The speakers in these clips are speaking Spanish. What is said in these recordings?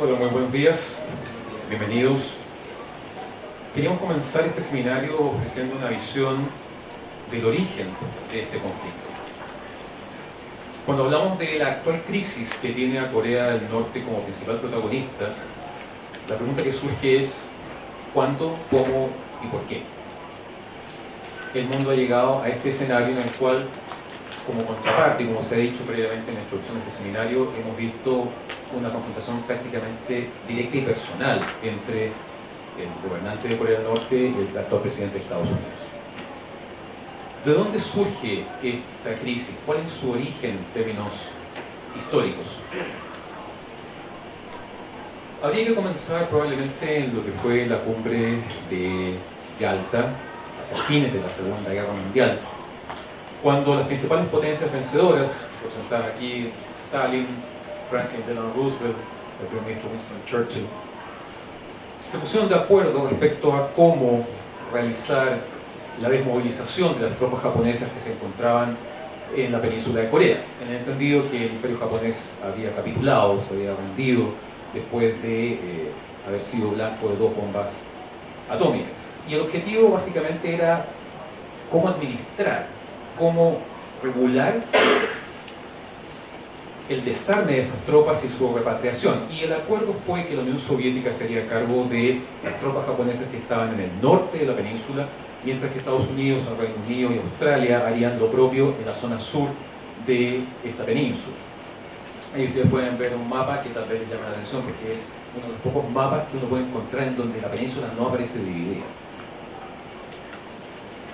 Hola, muy buenos días, bienvenidos. Queríamos comenzar este seminario ofreciendo una visión del origen de este conflicto. Cuando hablamos de la actual crisis que tiene a Corea del Norte como principal protagonista, la pregunta que surge es ¿cuándo, cómo y por qué? El mundo ha llegado a este escenario en el cual, como contraparte, como se ha dicho previamente en la introducción de este seminario, hemos visto una confrontación prácticamente directa y personal entre el gobernante de Corea del Norte y el actual presidente de Estados Unidos. ¿De dónde surge esta crisis? ¿Cuál es su origen en términos históricos? Habría que comenzar probablemente en lo que fue la cumbre de Yalta, hacia fines de la Segunda Guerra Mundial, cuando las principales potencias vencedoras, representadas aquí Stalin, Franklin Delano Roosevelt, el primer ministro Winston Churchill, se pusieron de acuerdo respecto a cómo realizar la desmovilización de las tropas japonesas que se encontraban en la península de Corea, en el entendido que el imperio japonés había capitulado, se había rendido después de haber sido blanco de 2 bombas atómicas. Y el objetivo básicamente era cómo administrar, cómo regular el desarme de esas tropas y su repatriación. Y el acuerdo fue que la Unión Soviética se haría cargo de las tropas japonesas que estaban en el norte de la península, mientras que Estados Unidos, el Reino Unido y Australia harían lo propio en la zona sur de esta península. Ahí ustedes pueden ver un mapa que tal vez les llama la atención porque es uno de los pocos mapas que uno puede encontrar en donde la península no aparece dividida.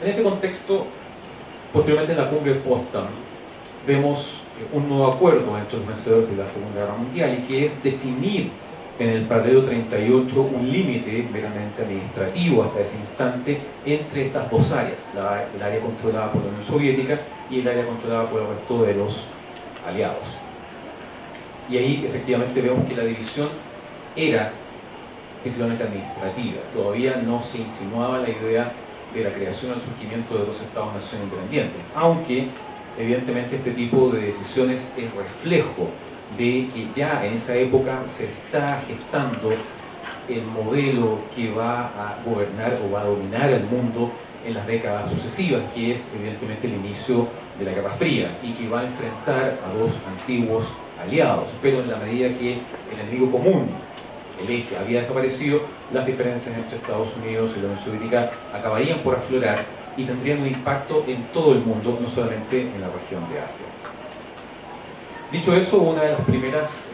En ese contexto, posteriormente en la cumbre de Potsdam, vemos un nuevo acuerdo entre los vencedores de la Segunda Guerra Mundial y que es definir en el paralelo 38 un límite meramente administrativo hasta ese instante entre estas dos áreas, el área controlada por la Unión Soviética y el área controlada por el resto de los aliados. Y ahí efectivamente vemos que la división era principalmente administrativa, todavía no se insinuaba la idea de la creación o el surgimiento de 2 Estados-nación independientes, aunque evidentemente este tipo de decisiones es reflejo de que ya en esa época se está gestando el modelo que va a gobernar o va a dominar el mundo en las décadas sucesivas, que es evidentemente el inicio de la Guerra Fría y que va a enfrentar a 2 antiguos aliados, pero en la medida que el enemigo común, el eje, había desaparecido, las diferencias entre Estados Unidos y la Unión Soviética acabarían por aflorar y tendrían un impacto en todo el mundo, no solamente en la región de Asia. Dicho eso, una de las primeras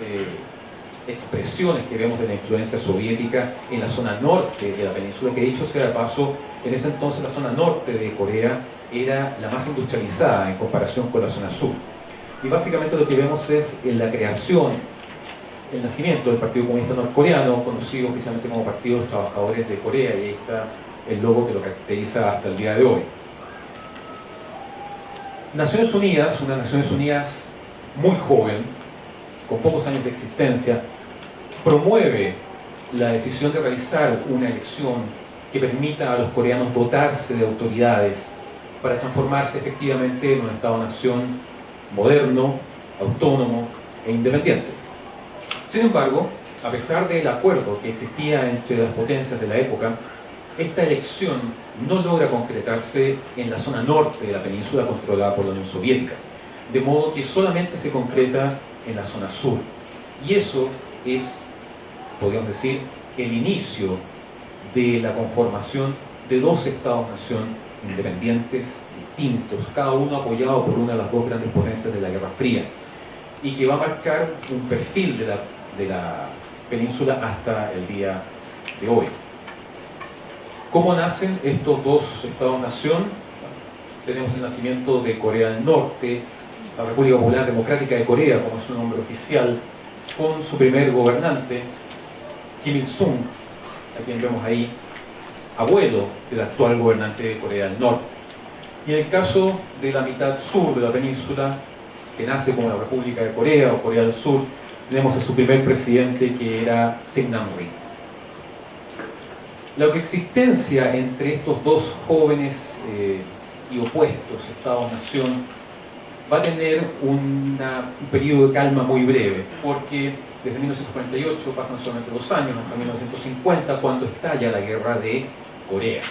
expresiones que vemos de la influencia soviética en la zona norte de la península, que dicho sea de paso, en ese entonces la zona norte de Corea era la más industrializada en comparación con la zona sur. Y básicamente lo que vemos es la creación, el nacimiento del Partido Comunista Norcoreano, conocido oficialmente como Partido de los Trabajadores de Corea, y ahí está el logo que lo caracteriza hasta el día de hoy. Naciones Unidas, unas Naciones Unidas muy joven, con pocos años de existencia, promueve la decisión de realizar una elección que permita a los coreanos dotarse de autoridades para transformarse efectivamente en un Estado-nación moderno, autónomo e independiente. Sin embargo, a pesar del acuerdo que existía entre las potencias de la época, esta elección no logra concretarse en la zona norte de la península controlada por la Unión Soviética, de modo que solamente se concreta en la zona sur. Y eso es, podríamos decir, el inicio de la conformación de 2 Estados-nación independientes, distintos, cada uno apoyado por una de las 2 grandes potencias de la Guerra Fría, y que va a marcar un perfil de la península hasta el día de hoy. ¿Cómo nacen estos 2 Estados-nación? Tenemos el nacimiento de Corea del Norte, la República Popular Democrática de Corea, como es su nombre oficial, con su primer gobernante, Kim Il-sung, a quien vemos ahí, abuelo del actual gobernante de Corea del Norte. Y en el caso de la mitad sur de la península, que nace como la República de Corea o Corea del Sur, tenemos a su primer presidente, que era Seung-nam Rhee. La coexistencia entre estos 2 jóvenes y opuestos Estados-nación va a tener un periodo de calma muy breve, porque desde 1948 pasan solamente 2 años, hasta 1950, cuando estalla la guerra de Corea,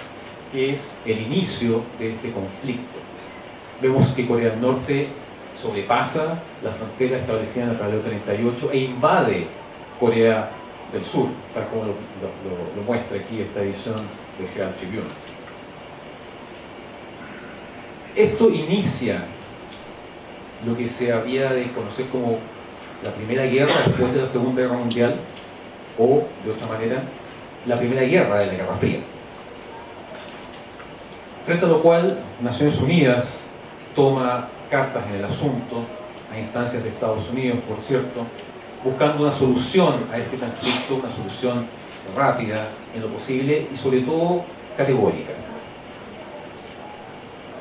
que es el inicio de este conflicto. Vemos que Corea del Norte sobrepasa la frontera establecida en el paralelo 38 e invade Corea del Sur, tal como lo muestra aquí esta edición del Herald Tribune. Esto inicia lo que se había de conocer como la Primera Guerra después de la Segunda Guerra Mundial, o, de otra manera, la Primera Guerra de la Guerra Fría. Frente a lo cual, Naciones Unidas toma cartas en el asunto, a instancias de Estados Unidos, por cierto, buscando una solución a este conflicto, una solución rápida en lo posible y sobre todo categórica.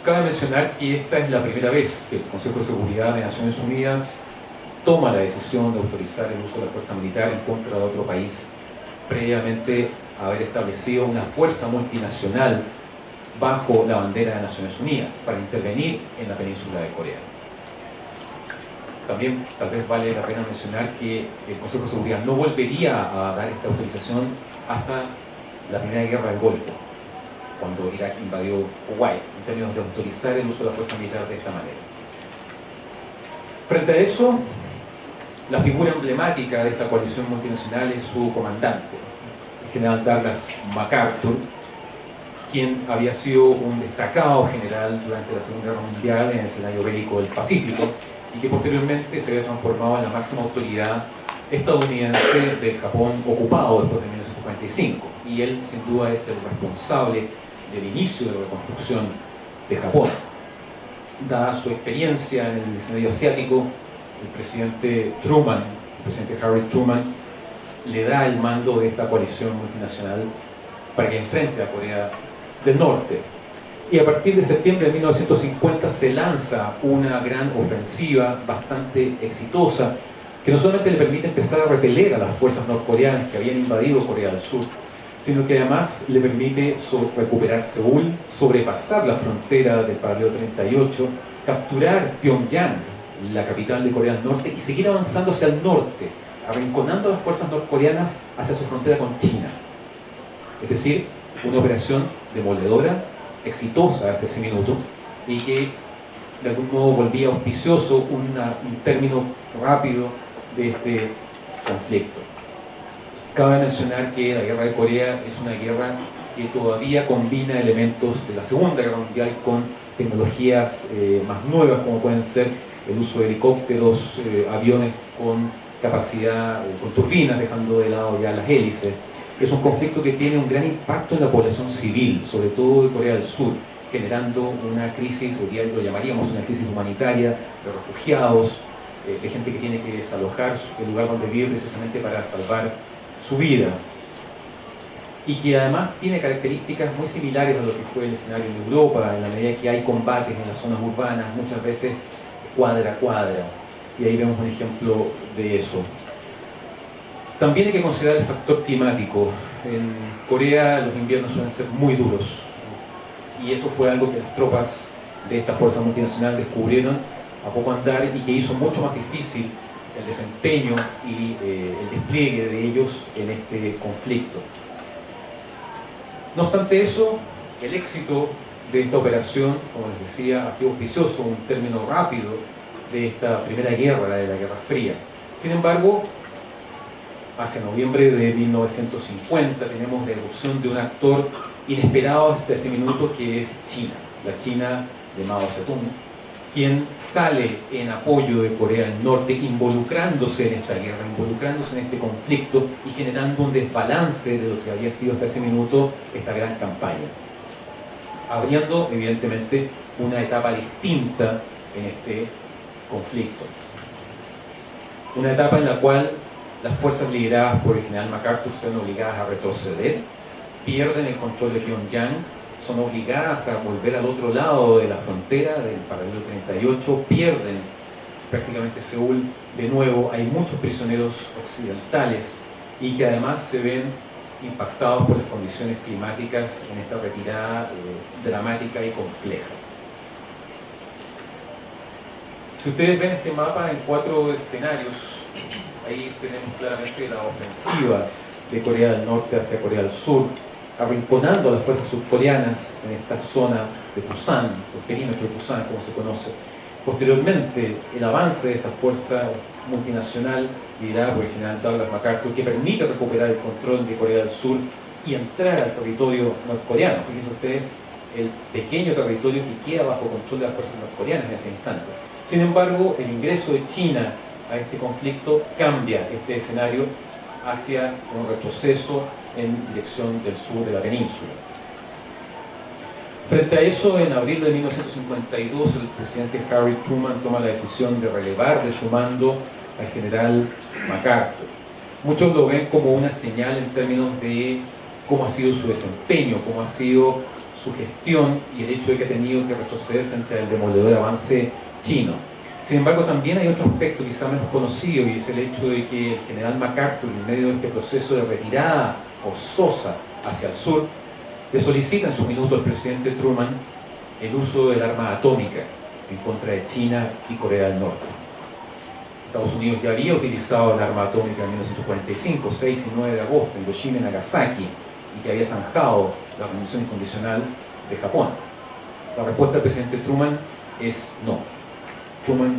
Cabe mencionar que esta es la primera vez que el Consejo de Seguridad de Naciones Unidas toma la decisión de autorizar el uso de la fuerza militar en contra de otro país, previamente a haber establecido una fuerza multinacional bajo la bandera de Naciones Unidas para intervenir en la península de Corea. También tal vez vale la pena mencionar que el Consejo de Seguridad no volvería a dar esta autorización hasta la Primera Guerra del Golfo, cuando Irak invadió Kuwait, en términos de autorizar el uso de la fuerza militar de esta manera. Frente a eso, la figura emblemática de esta coalición multinacional es su comandante, el general Douglas MacArthur, quien había sido un destacado general durante la Segunda Guerra Mundial en el escenario bélico del Pacífico y que posteriormente se había transformado en la máxima autoridad estadounidense del Japón ocupado después de 1945. Y él, sin duda, es el responsable del inicio de la reconstrucción de Japón. Dada su experiencia en el escenario asiático, el presidente Harry Truman, le da el mando de esta coalición multinacional para que enfrente a Corea del Norte. Y a partir de septiembre de 1950 se lanza una gran ofensiva bastante exitosa que no solamente le permite empezar a repeler a las fuerzas norcoreanas que habían invadido Corea del Sur, sino que además le permite recuperar Seúl, sobrepasar la frontera del paralelo 38, capturar Pyongyang, la capital de Corea del Norte, y seguir avanzando hacia el norte, arrinconando a las fuerzas norcoreanas hacia su frontera con China. Es decir, una operación demoledora, exitosa hasta ese minuto, y que de algún modo volvía auspicioso un término rápido de este conflicto. Cabe mencionar que la guerra de Corea es una guerra que todavía combina elementos de la Segunda Guerra Mundial con tecnologías más nuevas, como pueden ser el uso de helicópteros, aviones con capacidad, con turbinas, dejando de lado ya las hélices. Es un conflicto que tiene un gran impacto en la población civil, sobre todo de Corea del Sur, generando una crisis, hoy día lo llamaríamos una crisis humanitaria, de refugiados, de gente que tiene que desalojar el lugar donde vive precisamente para salvar su vida. Y que además tiene características muy similares a lo que fue el escenario en Europa, en la medida que hay combates en las zonas urbanas, muchas veces cuadra a cuadra. Y ahí vemos un ejemplo de eso. También hay que considerar el factor climático. En Corea los inviernos suelen ser muy duros y eso fue algo que las tropas de esta fuerza multinacional descubrieron a poco andar y que hizo mucho más difícil el desempeño y el despliegue de ellos en este conflicto. No obstante eso, el éxito de esta operación, como les decía, ha sido auspicioso, un término rápido de esta primera guerra, de la Guerra Fría. Sin embargo, hacia noviembre de 1950 tenemos la irrupción de un actor inesperado hasta ese minuto, que es China, la China de Mao Zedong, quien sale en apoyo de Corea del Norte, involucrándose en esta guerra, involucrándose en este conflicto y generando un desbalance de lo que había sido hasta ese minuto esta gran campaña, abriendo evidentemente una etapa distinta en este conflicto, una etapa en la cual las fuerzas lideradas por el general MacArthur se ven obligadas a retroceder, pierden el control de Pyongyang, son obligadas a volver al otro lado de la frontera del paralelo 38, pierden prácticamente Seúl de nuevo, hay muchos prisioneros occidentales y que además se ven impactados por las condiciones climáticas en esta retirada dramática y compleja. Si ustedes ven este mapa en 4 escenarios, ahí tenemos claramente la ofensiva de Corea del Norte hacia Corea del Sur, arrinconando a las fuerzas surcoreanas en esta zona de Pusan, el perímetro de Pusan, como se conoce. Posteriormente, el avance de esta fuerza multinacional liderada por el general Douglas MacArthur, que permite recuperar el control de Corea del Sur y entrar al territorio norcoreano. Fíjense ustedes el pequeño territorio que queda bajo control de las fuerzas norcoreanas en ese instante. Sin embargo, el ingreso de China a este conflicto cambia este escenario hacia un retroceso en dirección del sur de la península. Frente a eso, en abril de 1952, el presidente Harry Truman toma la decisión de relevar de su mando al general MacArthur. Muchos lo ven como una señal en términos de cómo ha sido su desempeño, cómo ha sido su gestión y el hecho de que ha tenido que retroceder frente al demoledor avance chino. Sin embargo, también hay otro aspecto quizá menos conocido, y es el hecho de que el general MacArthur, en medio de este proceso de retirada forzosa hacia el sur, le solicita en su minuto al presidente Truman el uso del arma atómica en contra de China y Corea del Norte. Estados Unidos ya había utilizado el arma atómica en 1945, 6 y 9 de agosto, en Hiroshima y Nagasaki, y que había zanjado la rendición incondicional de Japón. La respuesta del presidente Truman es no. Truman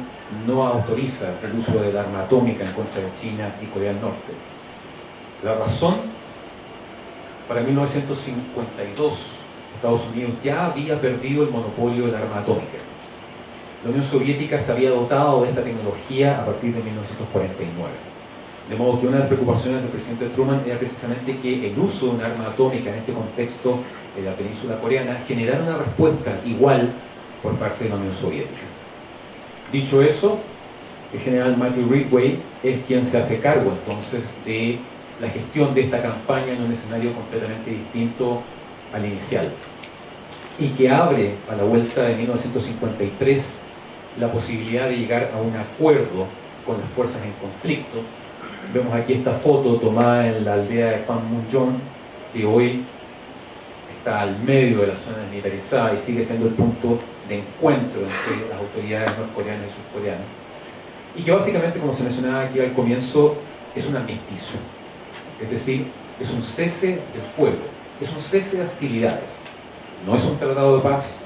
no autoriza el uso del arma atómica en contra de China y Corea del Norte. La razón, para 1952, Estados Unidos ya había perdido el monopolio del arma atómica. La Unión Soviética se había dotado de esta tecnología a partir de 1949. De modo que una de las preocupaciones del presidente Truman era precisamente que el uso de un arma atómica en este contexto de la península coreana generara una respuesta igual por parte de la Unión Soviética. Dicho eso, el general Matthew Ridgway es quien se hace cargo entonces de la gestión de esta campaña en un escenario completamente distinto al inicial, y que abre a la vuelta de 1953 la posibilidad de llegar a un acuerdo con las fuerzas en conflicto. Vemos aquí esta foto tomada en la aldea de Panmunjom, que hoy está al medio de la zona desmilitarizada y sigue siendo el punto de encuentro entre las autoridades norcoreanas y surcoreanas, y que básicamente, como se mencionaba aquí al comienzo, es un armisticio, es decir, es un cese del fuego, es un cese de hostilidades, no es un tratado de paz,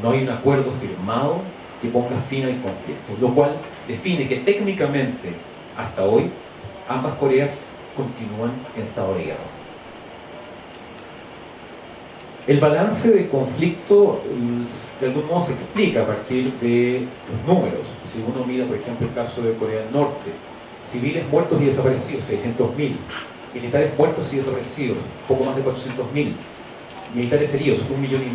no hay un acuerdo firmado que ponga fin al conflicto, lo cual define que técnicamente hasta hoy ambas Coreas continúan en estado de guerra. El balance del conflicto de algún modo se explica a partir de los números. Si uno mira, por ejemplo, el caso de Corea del Norte, civiles muertos y desaparecidos, 600.000, militares muertos y desaparecidos, poco más de 400.000, militares heridos, 1,5 millones.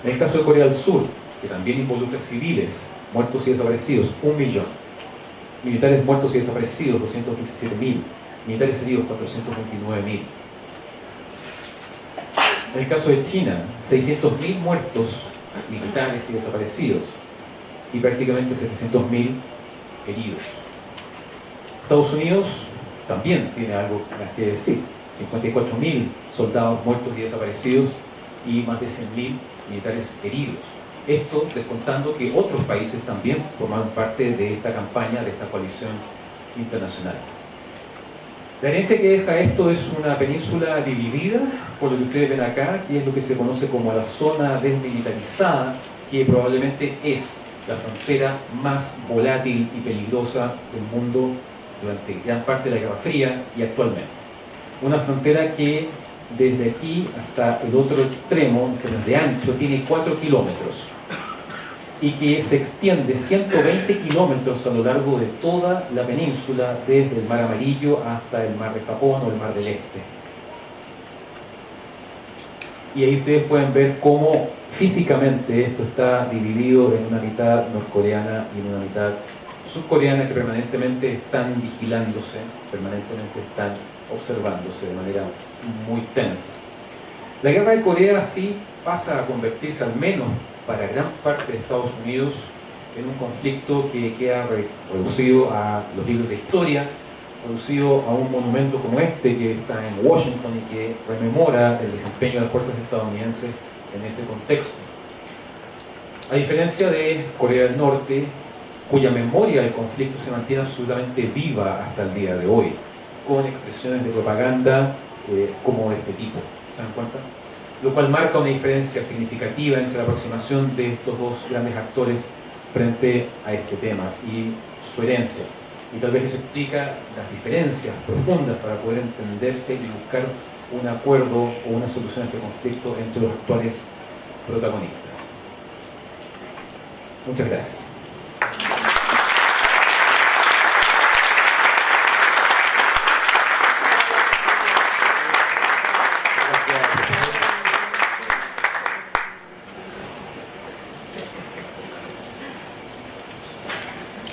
En el caso de Corea del Sur, que también involucra civiles muertos y desaparecidos, 1 millón, militares muertos y desaparecidos, 217.000, militares heridos, 429.000. En el caso de China, 600.000 muertos militares y desaparecidos y prácticamente 700.000 heridos. Estados Unidos también tiene algo más que decir: 54.000 soldados muertos y desaparecidos y más de 100.000 militares heridos. Esto descontando que otros países también formaron parte de esta campaña, de esta coalición internacional. La herencia que deja esto es una península dividida, por lo que ustedes ven acá, que es lo que se conoce como la zona desmilitarizada, que probablemente es la frontera más volátil y peligrosa del mundo durante gran parte de la Guerra Fría y actualmente. Una frontera que desde aquí hasta el otro extremo, en términos de ancho, tiene 4 kilómetros y que se extiende 120 kilómetros a lo largo de toda la península, desde el Mar Amarillo hasta el Mar de Japón o el Mar del Este. Y ahí ustedes pueden ver cómo físicamente esto está dividido en una mitad norcoreana y en una mitad surcoreana, que permanentemente están vigilándose, permanentemente están observándose de manera muy tensa. La guerra de Corea así pasa a convertirse, al menos para gran parte de Estados Unidos, en un conflicto que queda reducido a los libros de historia, reducido a un monumento como este que está en Washington y que rememora el desempeño de las fuerzas estadounidenses en ese contexto. A diferencia de Corea del Norte, cuya memoria del conflicto se mantiene absolutamente viva hasta el día de hoy, con expresiones de propaganda como de este tipo, ¿se dan cuenta? Lo cual marca una diferencia significativa entre la aproximación de estos dos grandes actores frente a este tema y su herencia. Y tal vez eso explica las diferencias profundas para poder entenderse y buscar un acuerdo o una solución a este conflicto entre los actuales protagonistas. Muchas gracias.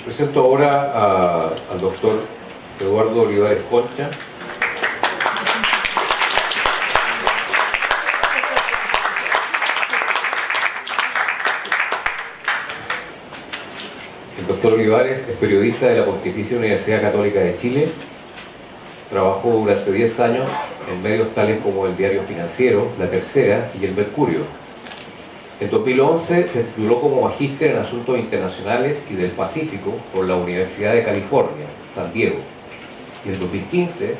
Presento ahora al doctor Eduardo Olivares Concha. El doctor Olivares es periodista de la Pontificia Universidad Católica de Chile. Trabajó durante 10 años en medios tales como el Diario Financiero, La Tercera y el Mercurio. En 2011 se tituló como magíster en Asuntos Internacionales y del Pacífico por la Universidad de California, San Diego. Y en 2015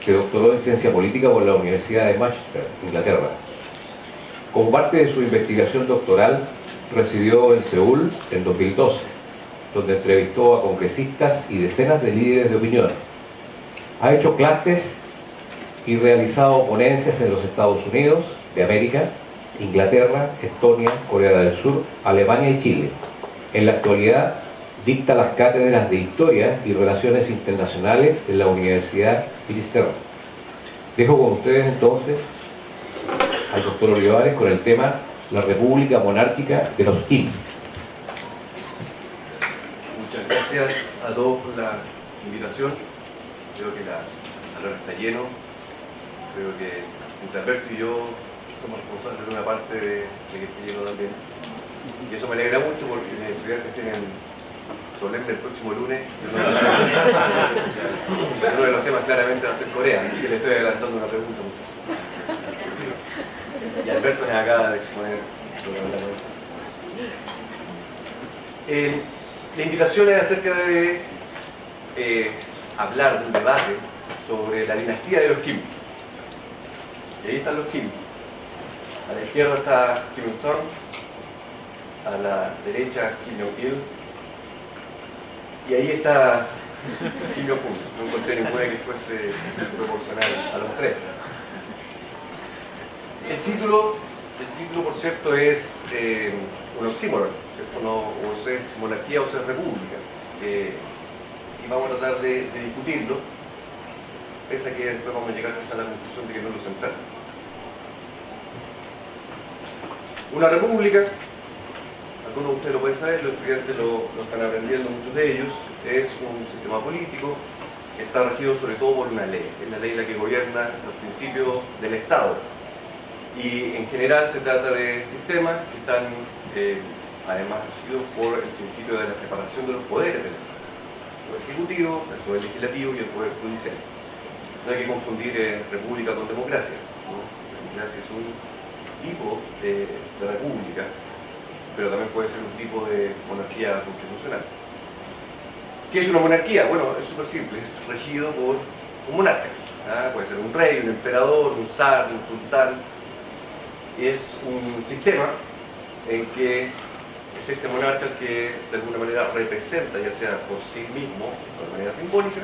se doctoró en Ciencia Política por la Universidad de Manchester, Inglaterra. Como parte de su investigación doctoral, residió en Seúl en 2012, donde entrevistó a congresistas y decenas de líderes de opinión. Ha hecho clases y realizado ponencias en los Estados Unidos de América, Inglaterra, Estonia, Corea del Sur, Alemania y Chile. En la actualidad dicta las cátedras de Historia y Relaciones Internacionales en la Universidad Finisterre. Dejo con ustedes entonces al doctor Olivares con el tema La República Monárquica de los Kim. Muchas gracias a todos por la invitación. Creo que el salón está lleno. Creo que entre Alberto y yo somos responsables de una parte de que esté lleno también. Y eso me alegra mucho porque mis estudiantes tienen solemne el próximo lunes. Uno de los temas claramente va a ser Corea, así que le estoy adelantando una pregunta. Y Alberto me acaba de exponer lo que hablamos. La invitación es acerca de hablar de un debate sobre la dinastía de los Kim. Y ahí están los Kim. A la izquierda está Kim Il-sung, a la derecha Kim Jong-il, y ahí está Kim Jong-un. No encontré ninguna que fuese proporcional a los tres. El título, por cierto, es un oxímoron, ¿cierto? No, o es monarquía o es república. Y vamos a tratar de discutirlo, pese a que después vamos a llegar a la conclusión de que no es lo central. Una república, algunos de ustedes lo pueden saber, los estudiantes lo están aprendiendo, muchos de ellos, es un sistema político que está regido sobre todo por una ley. Es la ley la que gobierna los principios del Estado. Y en general se trata de sistemas que están además regidos por el principio de la separación de los poderes del Estado. El poder ejecutivo, el poder legislativo y el poder judicial. No hay que confundir república con democracia, ¿no? La democracia es un tipo de república, pero también puede ser un tipo de monarquía constitucional. ¿Qué es una monarquía? Bueno, es súper simple, es regido por un monarca. Puede ser un rey, un emperador, un zar, un sultán. Es un sistema en que es este monarca el que de alguna manera representa, ya sea por sí mismo, de manera simbólica,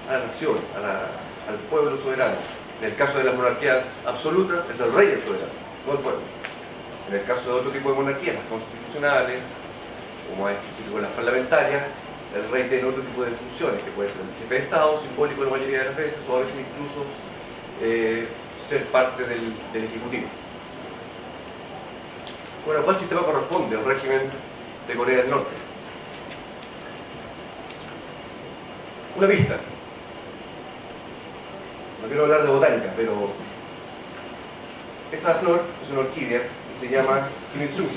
a la nación, al pueblo soberano. En el caso de las monarquías absolutas, es el rey el soberano, no el pueblo. En el caso de otro tipo de monarquías, las constitucionales, como es específico las parlamentarias, el rey tiene otro tipo de funciones, que puede ser el jefe de Estado, simbólico la mayoría de las veces, o a veces incluso ser parte del Ejecutivo. Bueno, ¿cuál sistema corresponde al régimen de Corea del Norte? Una pista. No quiero hablar de botánica, pero esa flor es una orquídea y se llama Kim Il-sung.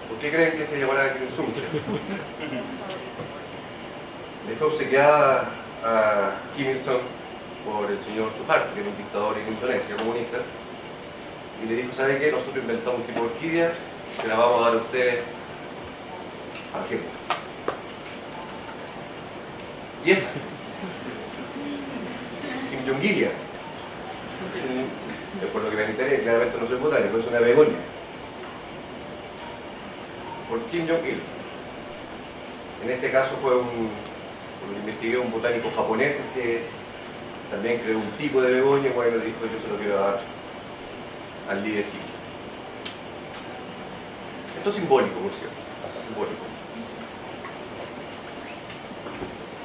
¿Por qué creen que se llamará Kim Il-sung? Le fue obsequiada a Kim Il-sung por el señor Suharto, que era un dictador en Indonesia comunista, y le dijo: ¿sabe qué? Nosotros inventamos un tipo de orquídea se la vamos a dar a ustedes para siempre. Y esa, Kim Jong-il, por lo que me enteré, claramente no soy botánico, es una begonia. Por Kim Jong-il. En este caso fue investigué un botánico japonés que también creó un tipo de begonia, y bueno, dijo yo se lo quiero dar al líder Kim. Esto es simbólico, por cierto, simbólico.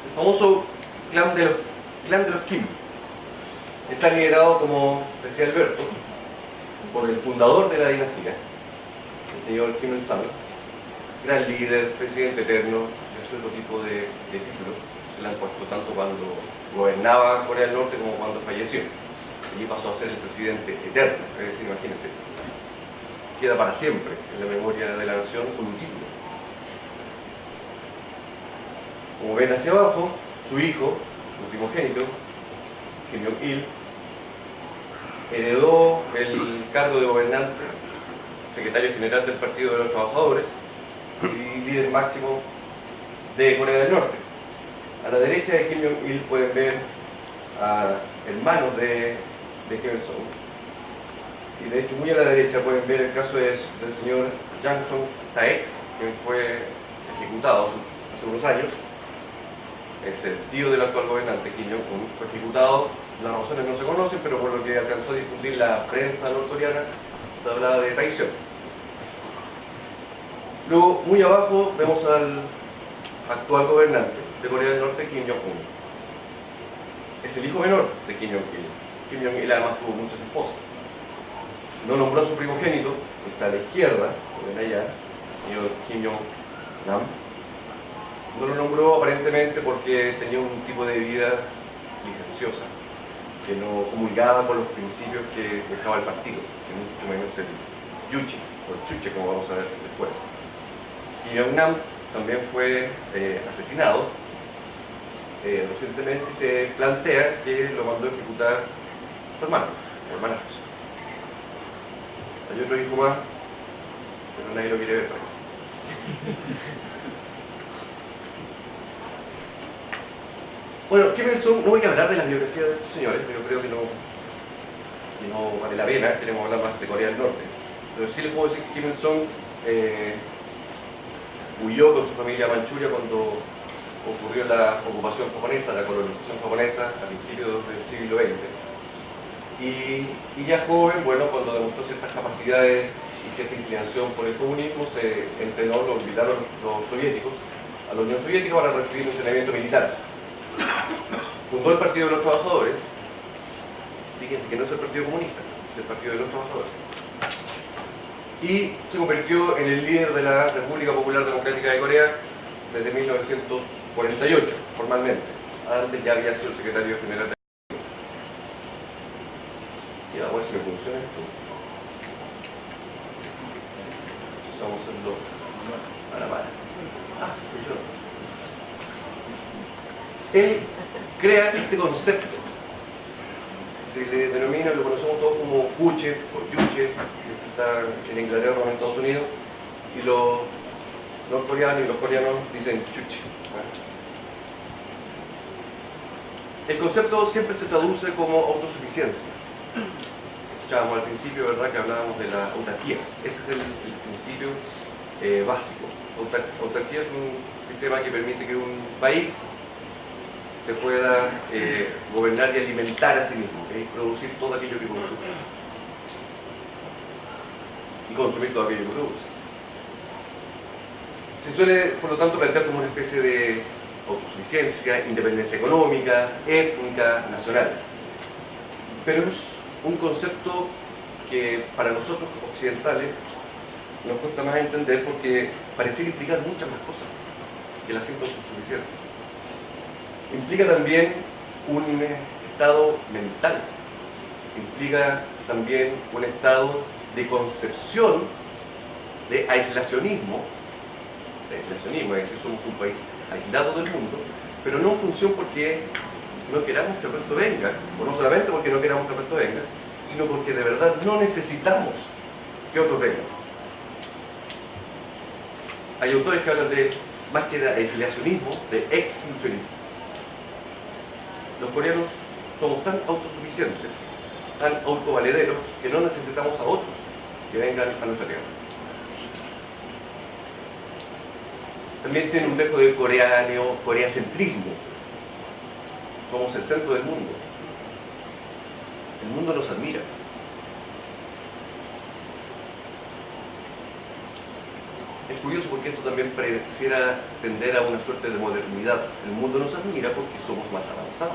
El famoso clan de los Kim está liderado, como decía Alberto, por el fundador de la dinastía, el señor Kim Il-sung, gran líder, presidente eterno, ese otro tipo de títulos se le han puesto tanto cuando gobernaba Corea del Norte como cuando falleció. Allí pasó a ser el presidente eterno, es decir, imagínense, queda para siempre en la memoria de la nación con un título. Como ven hacia abajo, su hijo, su primogénito, Kim Jong-il, heredó el cargo de gobernante, secretario general del Partido de los Trabajadores y líder máximo de Corea del Norte. A la derecha de Kim Jong-il pueden ver a hermanos de Kim Il-sung. Y de hecho, muy a la derecha pueden ver el caso del señor Jang Song-taek, quien fue ejecutado hace unos años. Es el tío del actual gobernante, Kim Jong-un, fue ejecutado. Las razones no se conocen, pero por lo que alcanzó a difundir la prensa norcoreana, se hablaba de traición. Luego, muy abajo, vemos al actual gobernante de Corea del Norte, Kim Jong-un. Es el hijo menor de Kim Jong-il. Kim Jong-il además tuvo muchas esposas. No nombró a su primogénito, que está a la izquierda, lo ven allá, el señor Kim Jong-nam. No lo nombró aparentemente porque tenía un tipo de vida licenciosa, que no comulgaba con los principios que dejaba el partido, que mucho menos el yuchi, o el chuche, como vamos a ver después. Kim Jong-nam también fue asesinado. Recientemente se plantea que lo mandó a ejecutar su hermano, su hermanastro. Hay otro hijo más, pero nadie lo quiere ver, parece. Bueno, Kim Il-sung, no voy a hablar de la biografía de estos señores, pero creo que no vale la pena, queremos hablar más de Corea del Norte. Pero sí les puedo decir que Kim Il-sung huyó con su familia a Manchuria cuando ocurrió la ocupación japonesa, la colonización japonesa a principios del siglo XX. Y ya joven, bueno, cuando demostró ciertas capacidades y cierta inclinación por el comunismo, se entrenó, lo invitaron los soviéticos a la Unión Soviética para recibir un entrenamiento militar. Fundó el Partido de los Trabajadores. Fíjense que no es el Partido Comunista, es el Partido de los Trabajadores. Y se convirtió en el líder de la República Popular Democrática de Corea desde 1948, formalmente. Antes ya había sido secretario general de la República. Y a ver si me funciona esto. Estamos haciendo a la mano. Funciona. Él crea este concepto, se le denomina, lo conocemos todos como Juche o Yuche, que está en Inglaterra o en Estados Unidos, y los norcoreanos y los coreanos dicen Chuche. El concepto siempre se traduce como autosuficiencia. Escuchábamos al principio, ¿verdad?, que hablábamos de la autarquía. Ese es el principio básico. Autarquía es un sistema que permite que un país se pueda gobernar y alimentar a sí mismo, y producir todo aquello que consume. Y consumir todo aquello que produce. Se suele, por lo tanto, plantear como una especie de autosuficiencia, independencia económica, étnica, nacional. Pero es un concepto que para nosotros occidentales nos cuesta más entender porque pareciera implicar muchas más cosas que la simple autosuficiencia. Implica también un estado mental, implica también un estado de concepción de aislacionismo, es decir, somos un país aislado del mundo, pero no en función porque no queramos que el resto venga, o no solamente porque no queramos que el resto venga, sino porque de verdad no necesitamos que otros vengan. Hay autores que hablan de, más que de aislacionismo, de exclusionismo. Los coreanos somos tan autosuficientes, tan autovalederos, que no necesitamos a otros que vengan a nuestra tierra. También tiene un dejo de coreacentrismo. Somos el centro del mundo. El mundo nos admira. Es curioso porque esto también pareciera tender a una suerte de modernidad. El mundo nos admira porque somos más avanzados.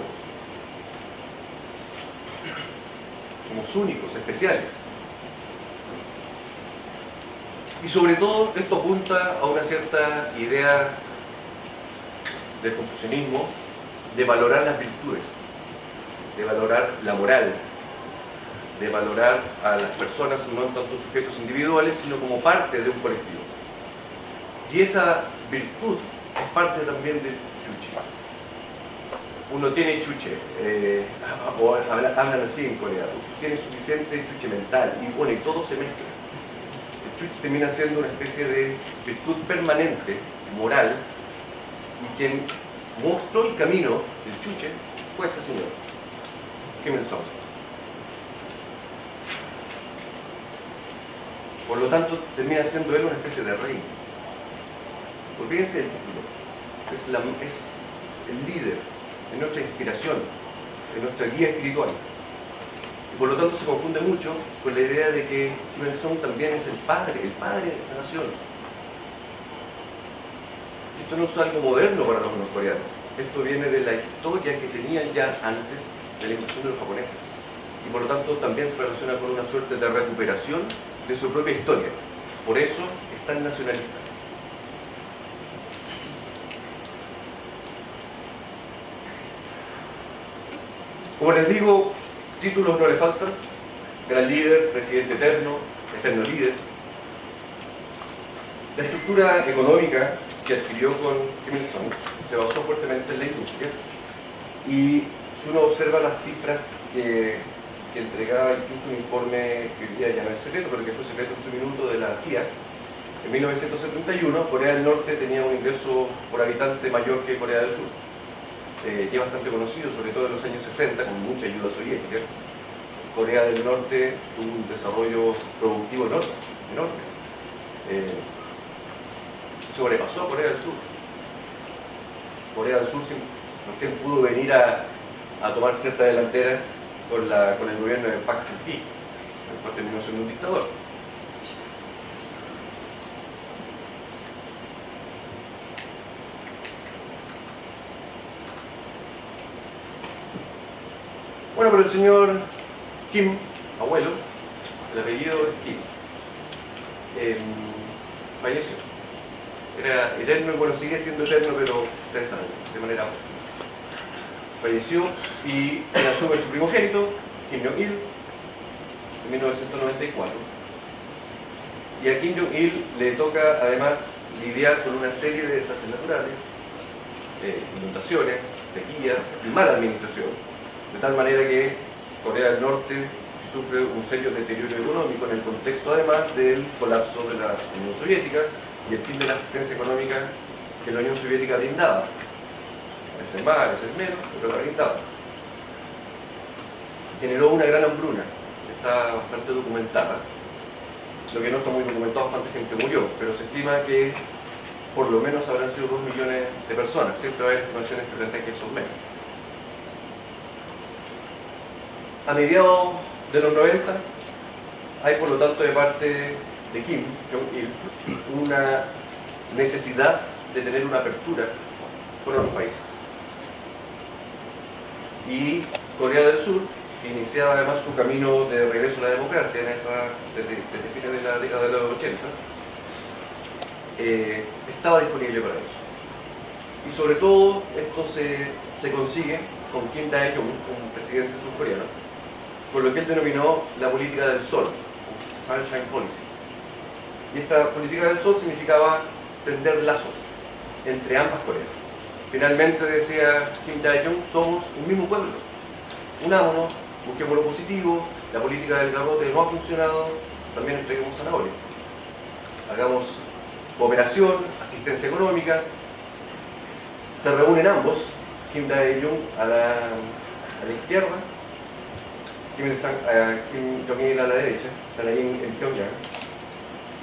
Somos únicos, especiales. Y sobre todo esto apunta a una cierta idea del confucianismo de valorar las virtudes, de valorar la moral, de valorar a las personas no en tanto sujetos individuales, sino como parte de un colectivo. Y esa virtud es parte también del chuche. Uno tiene chuche, o hablan así en Corea, tiene suficiente chuche mental, y bueno, y todo se mezcla. El chuche termina siendo una especie de virtud permanente, moral, y quien mostró el camino del chuche fue este señor, Kim Il-sung. Por lo tanto, termina siendo él una especie de rey. Porque fíjense el título, es el líder, es nuestra inspiración, es nuestra guía espiritual. Y por lo tanto se confunde mucho con la idea de que Kim Il-sung también es el padre de esta nación. Esto no es algo moderno para los norcoreanos, esto viene de la historia que tenían ya antes de la invasión de los japoneses. Y por lo tanto también se relaciona con una suerte de recuperación de su propia historia. Por eso es tan nacionalista. Como les digo, títulos no le faltan. Gran líder, presidente eterno, eterno líder. La estructura económica que adquirió con Kim Il-sung se basó fuertemente en la industria, y si uno observa las cifras que entregaba incluso un informe que hoy día ya no es secreto, pero que fue secreto en su minuto, de la CIA, en 1971 Corea del Norte tenía un ingreso por habitante mayor que Corea del Sur. Ya bastante conocido, sobre todo en los años 60, con mucha ayuda soviética. Corea del Norte tuvo un desarrollo productivo enorme. Sobrepasó a Corea del Sur. Corea del Sur recién pudo venir a tomar cierta delantera con el gobierno de Park Chung-hee, el cual terminó siendo un dictador. Bueno, pero el señor Kim, abuelo, el apellido es Kim, falleció. Era eterno, y bueno, sigue siendo eterno, pero 3 años, de manera óptima. Falleció y asume su primogénito, Kim Jong-il, en 1994. Y a Kim Jong-il le toca además lidiar con una serie de desastres naturales, inundaciones, sequías y mala administración. De tal manera que Corea del Norte sufre un serio deterioro económico en el contexto además del colapso de la Unión Soviética y el fin de la asistencia económica que la Unión Soviética brindaba. A veces más, a veces menos, pero la brindaba. Generó una gran hambruna, que está bastante documentada. Lo que no está muy documentado es cuánta gente murió, pero se estima que por lo menos habrán sido 2 millones de personas. Siempre hay estimaciones que plantean que son menos. A mediados de los 90 hay, por lo tanto, de parte de Kim Jong-il una necesidad de tener una apertura con otros países. Y Corea del Sur, que iniciaba además su camino de regreso a la democracia desde fines de la década de los 80, estaba disponible para eso. Y sobre todo esto se consigue con Kim Dae-jung, un presidente surcoreano, por lo que él denominó la política del sol, Sunshine Policy. Y esta política del sol significaba tender lazos entre ambas Coreas. Finalmente, decía Kim Dae-jung, somos un mismo pueblo. Unámonos, busquemos lo positivo, la política del garrote no ha funcionado, también entreguemos zanahoria. Hagamos cooperación, asistencia económica. Se reúnen ambos, Kim Dae-jung a la izquierda, Kim Jong-il a la derecha, están ahí en Pyongyang.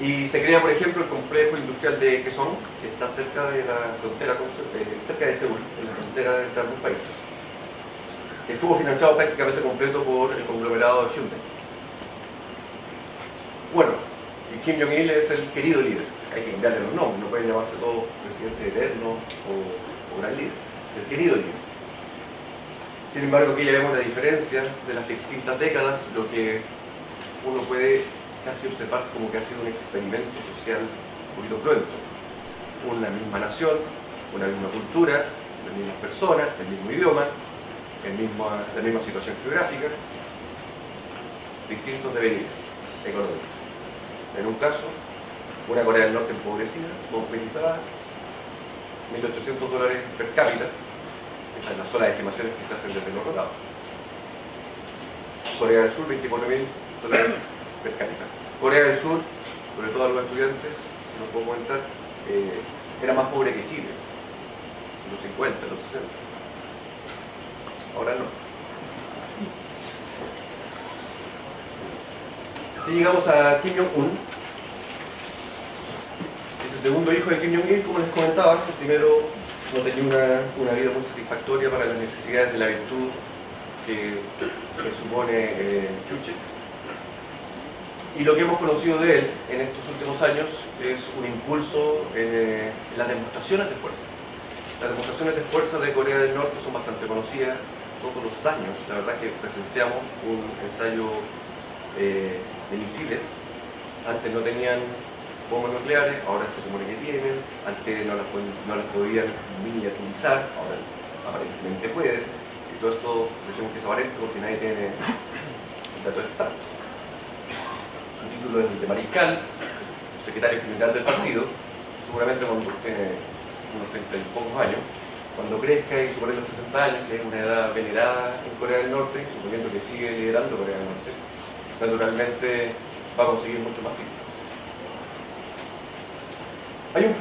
Y se crea, por ejemplo, el complejo industrial de Kaesong, que está cerca de la frontera, cerca de Seúl, en la frontera entre ambos países. Estuvo financiado prácticamente completo por el conglomerado de Hyundai. Bueno, y Kim Jong-il es el querido líder. Hay que cambiarle los nombres, no pueden llamarse todos presidente eterno o gran líder. Es el querido líder. Sin embargo, aquí ya vemos la diferencia de las distintas décadas, lo que uno puede casi observar como que ha sido un experimento social un poquito cruento. Una misma nación, una misma cultura, las mismas personas, el mismo idioma, la misma situación geográfica, distintos devenires económicos. En un caso, una Corea del Norte empobrecida, movilizada, $1.800 per cápita. Esas son las solas estimaciones que se hacen desde el otro lado. Corea del Sur, $24.000 per cápita. Corea del Sur, sobre todo a los estudiantes, si nos puedo comentar, era más pobre que Chile, en los 50, en los 60. Ahora no. Así llegamos a Kim Jong-un. Es el segundo hijo de Kim Jong-il, como les comentaba. El primero no tenía una vida muy satisfactoria para las necesidades de la virtud que supone Chuche. Y lo que hemos conocido de él en estos últimos años es un impulso en las demostraciones de fuerza. Las demostraciones de fuerza de Corea del Norte son bastante conocidas. Todos los años, la verdad que presenciamos un ensayo de misiles. Antes no tenían bombas nucleares, ahora se supone que tienen. Antes no las podían miniaturizar, ahora aparentemente pueden. Y todo esto decimos que es aparente porque nadie tiene el dato exacto. Su título es de mariscal, secretario general del partido, seguramente cuando tiene unos 30 y pocos años. Cuando crezca y supere los 60 años, que es una edad venerada en Corea del Norte, suponiendo que sigue liderando Corea del Norte, naturalmente va a conseguir mucho más tiempo.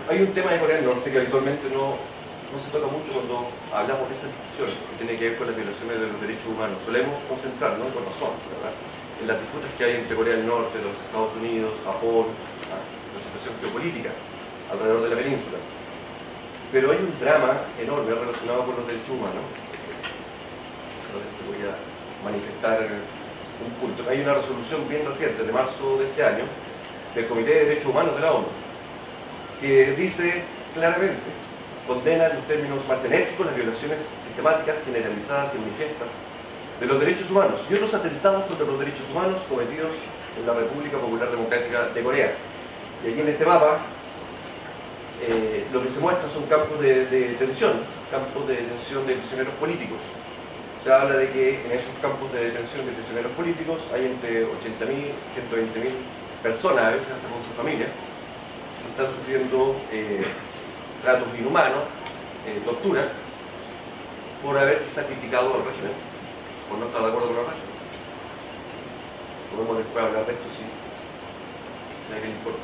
Hay un tema de Corea del Norte que habitualmente no se toca mucho cuando hablamos de esta discusión, que tiene que ver con las violaciones de los derechos humanos. Solemos concentrarnos, con razón, ¿verdad?, en las disputas que hay entre Corea del Norte, los Estados Unidos, Japón, la situación geopolítica alrededor de la península. Pero hay un drama enorme relacionado con los derechos humanos. Voy a manifestar un punto. Hay una resolución bien reciente, de marzo de este año, del Comité de Derechos Humanos de la ONU, que dice claramente, condena en los términos más enérgicos las violaciones sistemáticas, generalizadas y manifiestas de los derechos humanos y otros atentados contra los derechos humanos cometidos en la República Popular Democrática de Corea. Y aquí en este mapa, lo que se muestra son campos de detención de prisioneros políticos. Se habla de que en esos campos de detención de prisioneros políticos hay entre 80.000 y 120.000 personas, a veces hasta con su familia, que están sufriendo tratos inhumanos, torturas, por haber quizá criticado al régimen, por no estar de acuerdo con el régimen. Podemos después hablar de esto si a alguien le importa.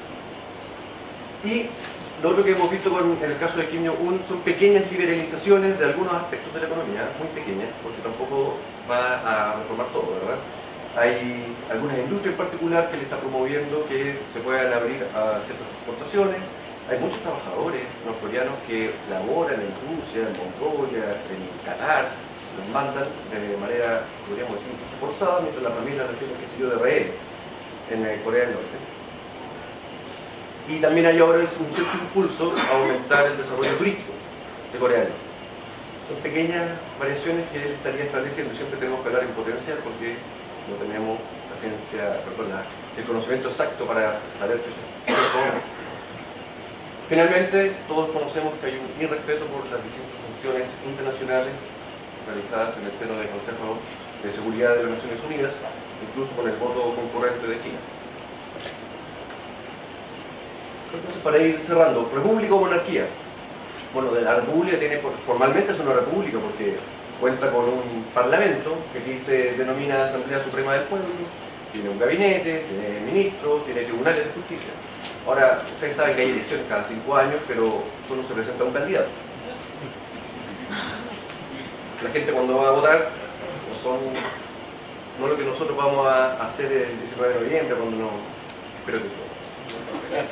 Y lo otro que hemos visto en el caso de Kim Jong-un son pequeñas liberalizaciones de algunos aspectos de la economía, muy pequeñas, porque tampoco va a reformar todo, ¿verdad? Hay algunas industrias en particular que le está promoviendo que se puedan abrir a ciertas exportaciones. Hay muchos trabajadores norcoreanos que laboran en Rusia, en Mongolia, en Qatar, los mandan de manera, podríamos decir, incluso forzada, mientras las familias las tienen, qué sé yo, de rehén en Corea del Norte. Y también hay ahora un cierto impulso a aumentar el desarrollo turístico de Corea del Norte. Son pequeñas variaciones que él estaría estableciendo. Siempre tenemos que hablar en potencial porque no tenemos la ciencia, el conocimiento exacto para saber si eso es o no. Finalmente, todos conocemos que hay un irrespeto por las distintas sanciones internacionales realizadas en el seno del Consejo de Seguridad de las Naciones Unidas, incluso con el voto concurrente de China. Entonces, para ir cerrando, ¿república o monarquía? Bueno, la república formalmente es una república porque cuenta con un parlamento que aquí se denomina Asamblea Suprema del Pueblo, tiene un gabinete, tiene ministros, tiene tribunales de justicia. Ahora, ustedes saben que hay elecciones cada 5 años, pero solo se presenta un candidato. La gente cuando va a votar no lo que nosotros vamos a hacer el 19 de noviembre,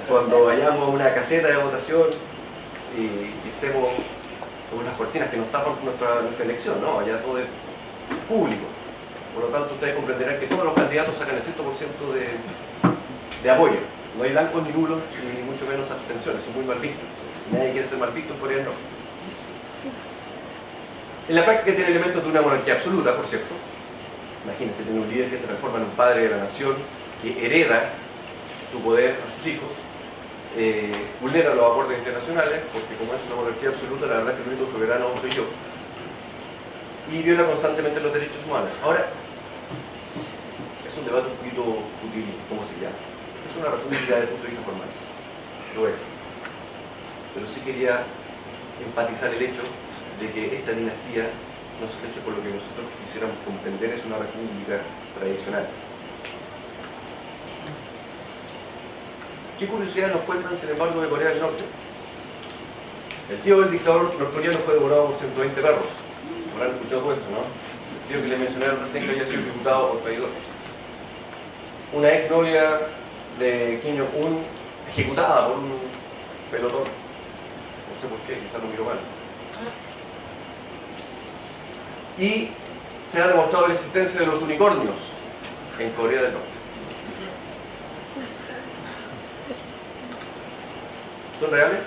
cuando vayamos a una caseta de votación y estemos con unas cortinas que nos tapan nuestra elección, ¿no? Allá todo es público. Por lo tanto, ustedes comprenderán que todos los candidatos sacan el 100% de apoyo. No hay blancos ni nulos, ni mucho menos abstenciones, son muy mal vistas. Nadie quiere ser mal visto en Corea del Norte. En la práctica tiene elementos de una monarquía absoluta, por cierto. Imagínense tener un líder que se transforma en un padre de la nación, que hereda su poder a sus hijos, vulnera los acuerdos internacionales, porque como es una monarquía absoluta, la verdad es que el único soberano soy yo, y viola constantemente los derechos humanos. Ahora, es un debate un poquito útil, ¿cómo se llama? Es una república desde el punto de vista formal, lo es. Pero sí quería enfatizar el hecho de que esta dinastía no se rige por lo que nosotros quisiéramos comprender es una república tradicional. ¿Qué curiosidades nos cuentan, sin embargo, de Corea del Norte? El tío del dictador norcoreano fue devorado por 120 perros. Habrán escuchado todo esto, ¿no? El tío que le mencionaron recién que había sido ejecutado por traidor. Una ex novia de Kim Jong-un ejecutada por un pelotón. No sé por qué, quizás lo miró mal. Y se ha demostrado la existencia de los unicornios en Corea del Norte. ¿Son reales?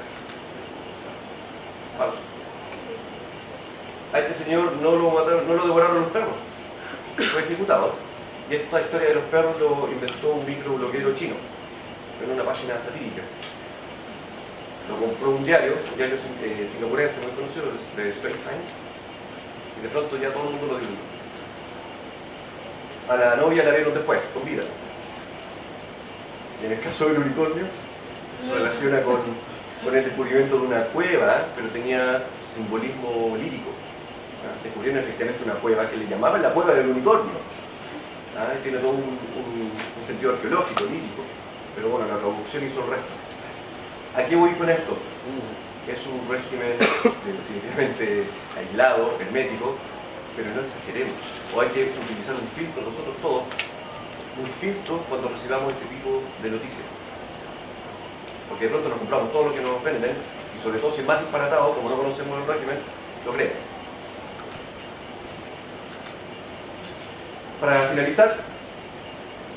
Falsos. A este señor no lo mataron, no lo devoraron los perros. Fue ejecutado. Y esta historia de los perros lo inventó un microbloguero chino en una página satírica. Lo compró un diario singapurense muy conocido, de Straits Times, y de pronto ya todo el mundo lo divulgó. A la novia la vieron después, con vida. Y en el caso del unicornio, se relaciona con el descubrimiento de una cueva, pero tenía simbolismo lírico. Descubrieron efectivamente una cueva que le llamaban la cueva del unicornio. Tiene todo un sentido arqueológico, lírico, pero bueno, la traducción hizo el resto. ¿A qué voy con esto? Es un régimen definitivamente aislado, hermético, pero no exageremos. O hay que utilizar un filtro, nosotros todos, un filtro cuando recibamos este tipo de noticias. Porque de pronto nos compramos todo lo que nos venden, y sobre todo si es más disparatado, como no conocemos el régimen, lo creemos. Para finalizar,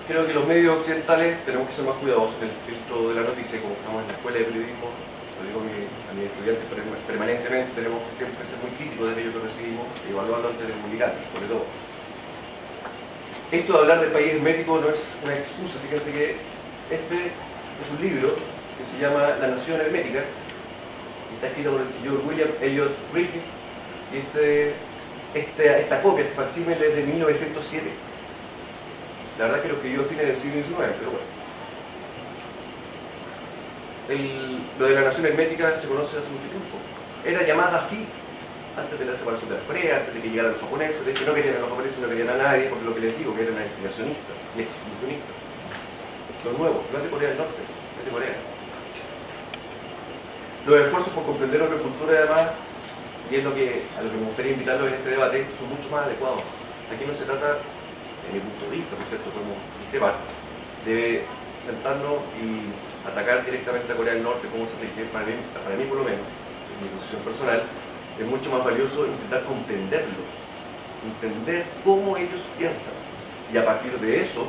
creo que los medios occidentales tenemos que ser más cuidadosos en el filtro de la noticia, como estamos en la escuela de periodismo, lo digo a mis estudiantes permanentemente, tenemos que siempre ser muy críticos de aquello que recibimos, evaluando antes de publicar, sobre todo. Esto de hablar del país hermético no es una excusa, fíjense que este es un libro que se llama La Nación Hermética, y está escrito por el señor William Elliot Griffith, y esta copia, este facsímil es de 1907. La verdad es que lo escribió a fines del siglo XIX, pero bueno. Lo de la nación hermética se conoce hace mucho tiempo. Era llamada así antes de la separación de las Coreas, antes de que llegaran los japoneses. De hecho, no querían a los japoneses, no querían a nadie, porque lo que les digo, que eran aislacionistas y exclusionistas. Lo nuevo, no es de Corea del Norte, es de Corea. Los esfuerzos por comprender otra cultura, además, y es a lo que me gustaría invitarlos en este debate, son mucho más adecuados. Aquí no se trata, en mi punto de vista, por cierto, podemos discrepar, de sentarnos y atacar directamente a Corea del Norte, como se rige. Para mí por lo menos, en mi posición personal, es mucho más valioso intentar comprenderlos, entender cómo ellos piensan, y a partir de eso,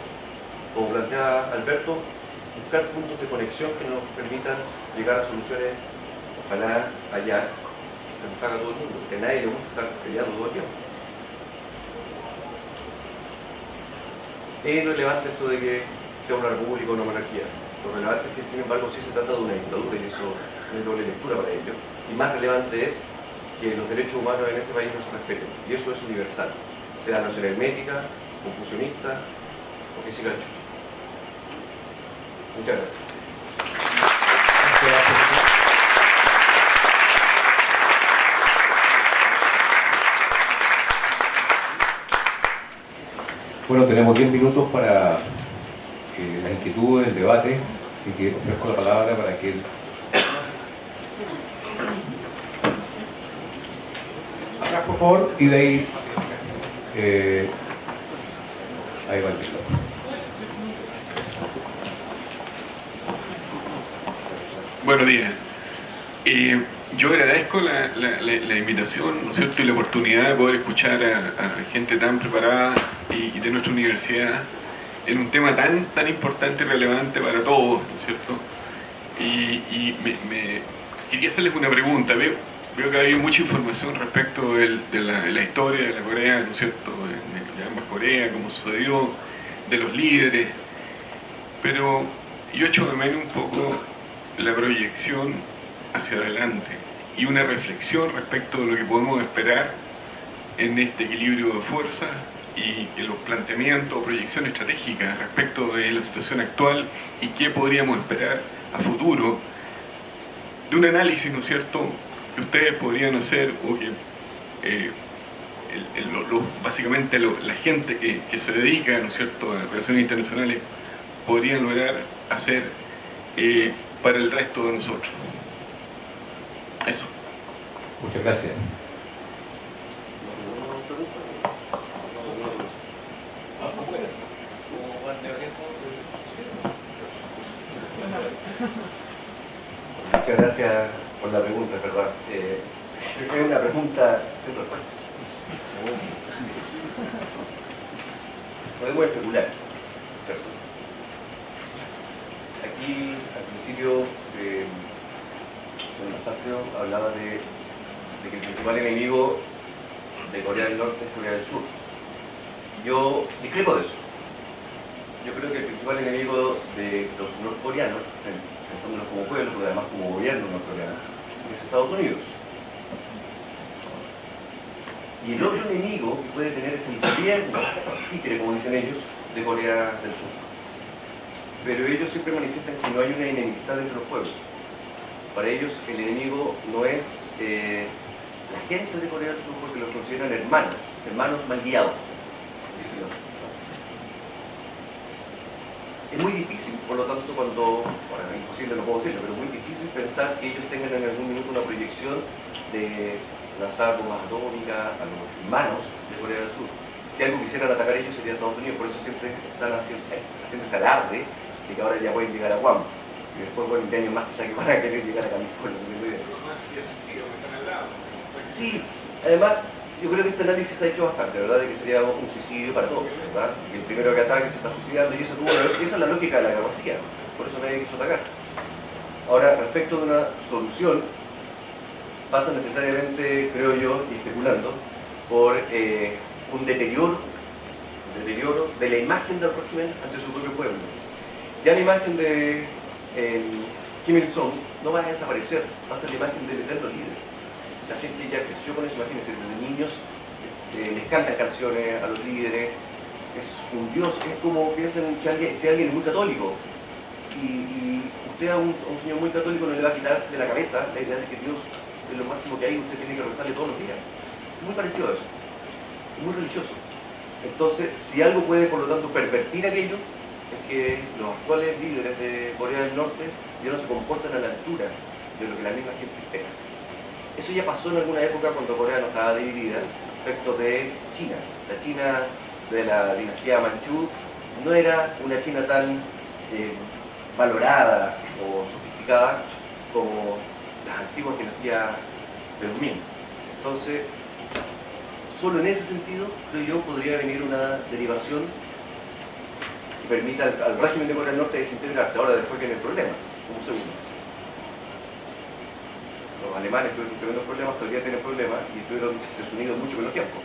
como plantea Alberto, buscar puntos de conexión que nos permitan llegar a soluciones, ojalá allá, se enfada a todo el mundo, porque a nadie le gusta estar peleando todo el tiempo. Es irrelevante esto de que sea una república o una monarquía. Lo relevante es que, sin embargo, sí se trata de una dictadura, y eso no hay doble lectura para ello. Y más relevante es que los derechos humanos en ese país no se respeten, y eso es universal, sea nación hermética, confucionista o que siga el chucho. Muchas gracias. Bueno, tenemos 10 minutos para las inquietudes, el debate. Así que ofrezco la palabra para que él... Atrás, por favor, y de ahí... ahí va el micrófono. Buenos días. Yo agradezco la invitación, ¿no es cierto?, y la oportunidad de poder escuchar a gente tan preparada y de nuestra universidad en un tema tan importante y relevante para todos, ¿no es cierto? Y quería hacerles una pregunta. Veo que ha habido mucha información respecto de la historia de la Corea, ¿no es cierto?, de ambas Coreas, cómo sucedió, de los líderes, pero yo echo de menos un poco la proyección hacia adelante y una reflexión respecto de lo que podemos esperar en este equilibrio de fuerzas y los planteamientos o proyecciones estratégicas respecto de la situación actual y qué podríamos esperar a futuro, de un análisis, ¿no es cierto?, que ustedes podrían hacer o que básicamente la gente que se dedica, ¿no es cierto?, a relaciones internacionales podrían lograr hacer para el resto de nosotros. Eso. Muchas gracias. Muchas gracias por la pregunta, es verdad. Es una pregunta sin respuesta. Podemos especular, ¿cierto? Aquí, al principio, señor Masacrio hablaba de que el principal enemigo de Corea del Norte es Corea del Sur. Yo discrepo de eso. Yo creo que el principal enemigo de los norcoreanos, pensándolos como pueblo, pero además como gobierno norcoreano, es Estados Unidos. Y el otro enemigo que puede tener es el gobierno, títere, como dicen ellos, de Corea del Sur. Pero ellos siempre manifiestan que no hay una enemistad entre los pueblos. Para ellos el enemigo no es la gente de Corea del Sur, porque los consideran hermanos mal guiados. Es muy difícil, por lo tanto, ahora es imposible, no puedo decirlo, pero es muy difícil pensar que ellos tengan en algún minuto una proyección de lanzar bombas atómicas a los hermanos de Corea del Sur. Si algo quisieran atacar ellos sería Estados Unidos, por eso siempre están haciendo este alarde de que ahora ya pueden llegar a Guam. Y después, bueno, 20 años más quizá que van a querer llegar a California. Sí, además, yo creo que este análisis se ha hecho bastante, ¿verdad? De que sería un suicidio para todos, ¿verdad? Y el primero que ataque se está suicidando, y esa es la lógica de la Guerra Fría, por eso nadie quiso atacar. Ahora, respecto de una solución, pasa necesariamente, creo yo, y especulando, por un deterioro de la imagen del régimen ante su propio pueblo. Ya la imagen de Kim Il-sung no va a desaparecer, va a ser la imagen del eterno líder. La gente ya creció con eso, imagínense, desde niños les cantan canciones a los líderes, es un dios, es como piensen si alguien es muy católico y usted a un señor muy católico no le va a quitar de la cabeza la idea de que Dios es lo máximo que hay, usted tiene que rezarle todos los días. Es muy parecido a eso, es muy religioso. Entonces, si algo puede, por lo tanto, pervertir aquello, es que los actuales líderes de Corea del Norte ya no se comportan a la altura de lo que la misma gente espera. Eso ya pasó en alguna época cuando Corea no estaba dividida respecto de China. La China de la dinastía Manchú no era una China tan valorada o sofisticada como las antiguas dinastías del Ming. Entonces, solo en ese sentido, creo yo, podría venir una derivación que permita al régimen de Corea del Norte desintegrarse. Ahora, después viene el problema, un segundo. Los alemanes tuvieron tremendos problemas, todavía tienen problemas y estuvieron desunidos mucho menos tiempo.